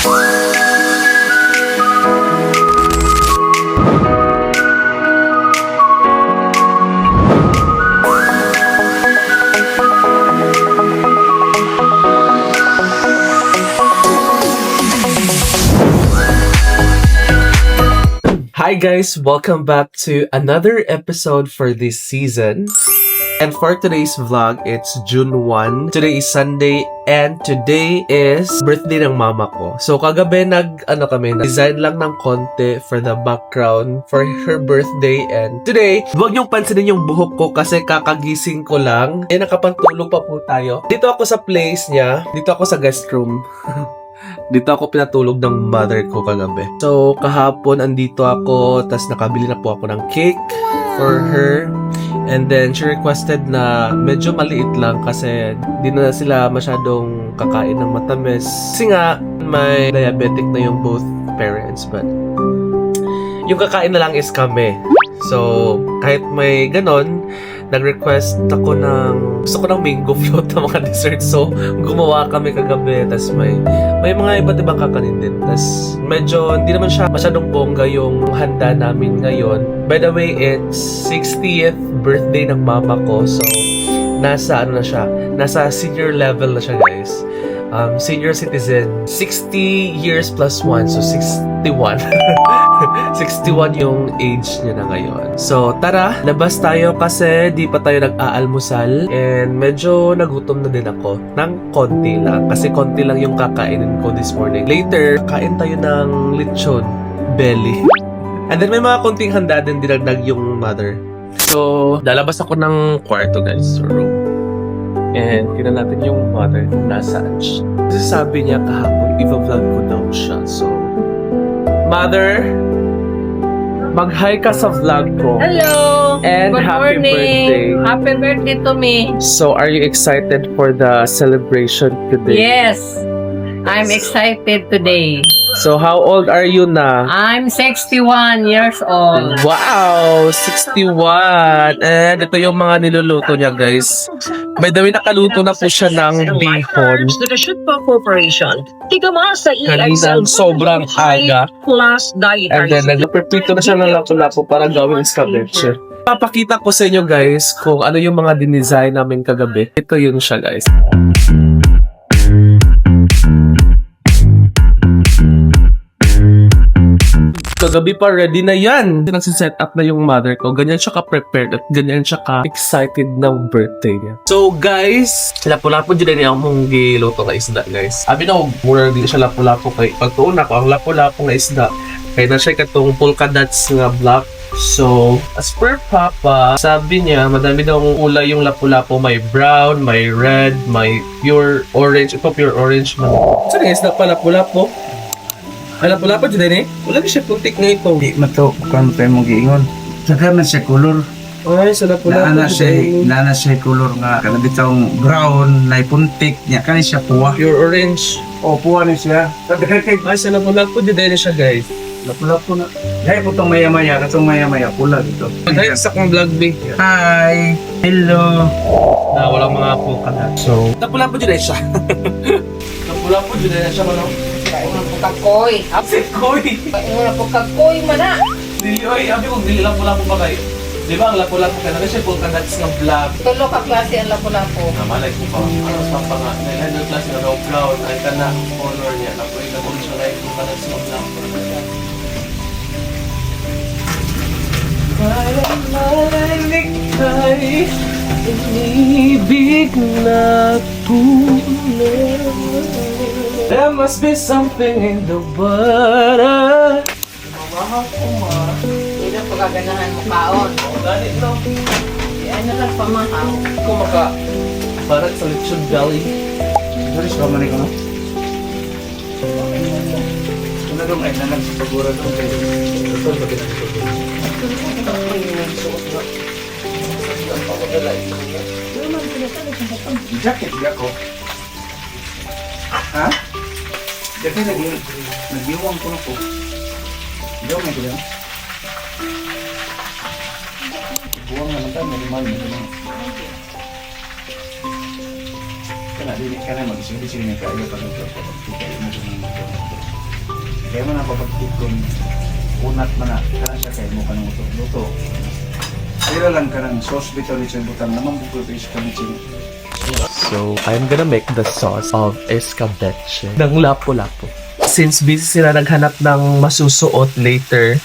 Hi guys, welcome back to another episode for this season. And for today's vlog, it's June 1. Today is Sunday and today is birthday ng mama ko. So kagabi design lang ng konti for the background for her birthday. And today, huwag niyong pansinin yung buhok ko kasi kakagising ko lang. Eh nakapantulog pa po tayo. Dito ako sa place niya. Dito ako sa guest room. Dito ako pinatulog ng mother ko kagabi. So, kahapon andito ako, tas nakabili na po ako ng cake for her. And then, she requested na medyo maliit lang kasi di na sila masyadong kakain ng matamis. Kasi nga, may diabetic na yung both parents. But, yung kakain na lang is kami. So, kahit may ganon, nag-request ako gusto ko ng mango float na mga dessert. So, gumawa kami kagabi. Tas may mga iba't ibang kakanin din. Tas medyo, hindi naman siya masyadong bongga yung handa namin ngayon. By the way, it's 60th birthday ng mama ko. So, nasa senior level na siya, guys. Senior citizen. 60 years plus 1. So, 61. 61 yung age niya na ngayon. So, tara, labas tayo kasi di pa tayo nag-aalmusal. And medyo nagutom na din ako. Ng konti lang. Kasi konti lang yung kakainin ko this morning. Later, kain tayo ng lechon belly. And then may mga konting handa din dinagdag yung mother. So, lalabas ako ng kwarto, guys. Room. And tingnan natin yung mother kung nasaan siya. Kasi sabi niya kahapon, i-vlog ko daw siya. So, mother, mag-hi ka sa vlog ko. Hello! And Good happy morning. birthday. Happy birthday to me. So, are you excited for the celebration today? Yes, I'm excited today. So, how old are you na? I'm 61 years old. Wow! 61! And ito yung mga niluluto niya, guys. By the way, nakaluto na po siya ng bihon. The Shutpa Corporation. Tigama sa Kanina, sobrang aga. Plus And then, nagprepito na siya ng lapu-lapu para gawing escabeche. Papakita ko sa inyo, guys, kung ano yung mga dinesign namin kagabi. Ito yun siya, guys. Kagabi pa, ready na yan. Nagsiset up na yung mother ko. Ganyan siya ka-prepared at ganyan siya ka-excited ng birthday niya. So, guys, lapu-lapu dyan niya akong giluto ka isda, guys. Abi na, mura din siya lapu-lapu kay pagtuon ako, ang lapu-lapu nga isda. Kaya na siya katong polka dots nga black. So, as per Papa, sabi niya, madami daw kulay yung lapu-lapu. May brown, may red, may pure orange. Ito, pure orange man. Saan nga isda pa lapu-lapu? Ay, lapu-lapu dyan wala na siya putik na ito. Di mato kung tayo mong giingon. Saka man siya color. Ay, sa lapu-lapu. Naana siya color nga. Kana bitong brown, na puntik niya. Kani siya puwa. Pure orange. O, puwa ni siya. Ay, sa lapu-lapu dyan siya, guys. Lapu-lapu na. Dahil po itong maya-maya. Katong maya-maya. Pula dito. Dahil sa kong vlog, be. Hi! Hello! Na walang mga polka dot. So, lapu-lapu dyan siya. Lapu-lapu dyan siya, ano? Una po kakoy. Absent koy! Una po kakoy mana. Dili, oy, abi kong dili lapu-lapu ba kayo? Di ba ang lapu-lapu ka na siya polka dots ng black? Tulo ka klase ang lapu-lapu. Namalay ko pa. Aros pa pa nga. Nag-handle class na raw brown. Ay ka na color niya. Napoy na kung siya like polka dots ng black. Malay-likay inibig na tunay. There must be something in the water. Mamahaw ko ma. Hindi na pagaganahan mo kaon. Dali, no? Ano lang pamahaw. Kung parang sa lechon belly. Doris, ba man ikaw? Ano dong ay nalang sa pagura dong kayo? Ito ba ginagawa? Jacket di ako. Ha? Jacket nag-iwang ko na po. Diyaw may ko yan. Buwang naman tayo, malimal. Kana, dili ka na mag-ising-ising na kayo pag nagkakot. Kita mo sa mga Kaya mo na papagkit kung unat man na. Kaya siya kaya mo ka ng luto. Kaya lang ka ng sauce bitaw ni Chin Butang naman bukod sa kamichin. So, I'm gonna make the sauce of escabeche ng lapu-lapu. Since busy sila naghanap ng masusuot later,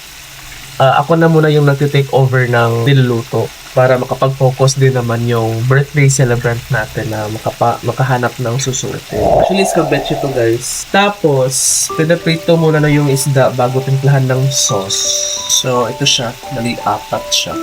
ako na muna yung nagtitake over ng niluluto para makapag-focus din naman yung birthday celebrant natin na makahanap ng susuotin. Actually, escabeche to guys. Tapos, pinaprito muna na yung isda bago timplahan ng sauce. So, ito siya. Apat siya.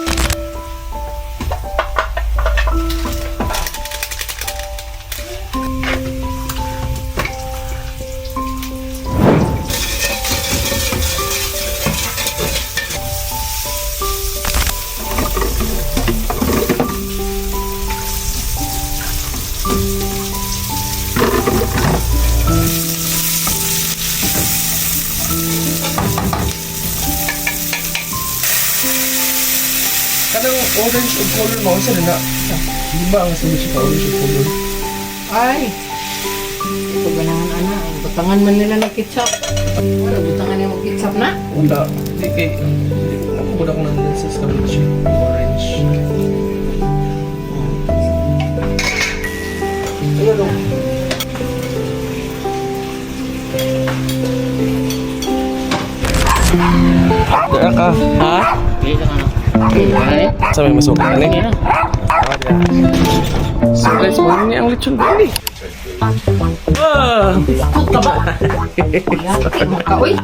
Kanang orange of color mo, saan na? Di ba ang sabi siya orange of color? Ay! Ito ganahan, ana. Butangan man nila ng ketchup. Ano, butangan nila ng ketchup na? Wala. Hindi kay... Ano ko na kung nandun sa escabeche? Orange. Ayun, o. Dara ka. Ha? Sa may masukit ka na. So guys, mo niya ang lechon belly. Ah! Puta ba? Yaki mo ka, uy.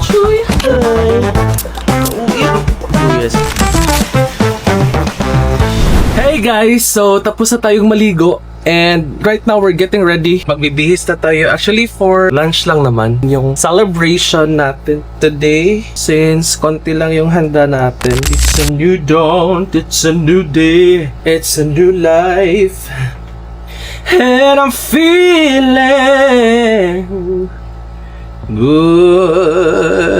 Chuy! Yes. Hey guys! So, tapos na tayong maligo. And right now, we're getting ready. Magbibihis na tayo. Actually, for lunch lang naman. Yung celebration natin today. Since konti lang yung handa natin. It's a new dawn. It's a new day. It's a new life. And I'm feeling good.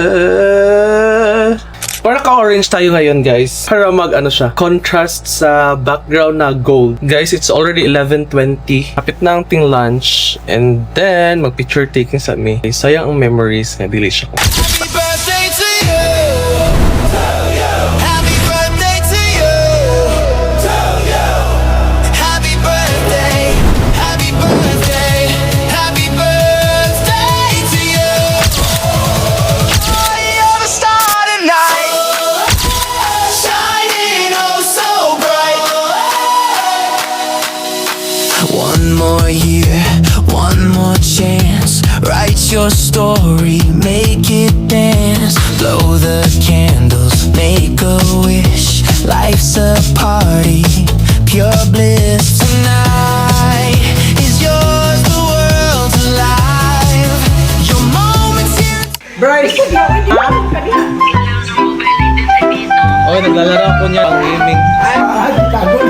Para ka-orange tayo ngayon, guys. Para siya, contrast sa background na gold. Guys, it's already 11:20. Kapit na ang ting lunch. And then, mag-picture taking sa me. Sayang ang memories. Nabili siya ko. Happy birthday to you. Happy birthday to you. Happy birthday. Happy birthday. Happy birthday to you. Oh, you're the star tonight. Shining oh so bright. One more year, one more chance. Write your story, make it dance. Blow the candles, make a wish. Life's a party, pure bliss. Tonight is yours, the world's alive. Your moment's here. Bryce! Okay, naglalaro ako niya ang gaming. Ay, tagon.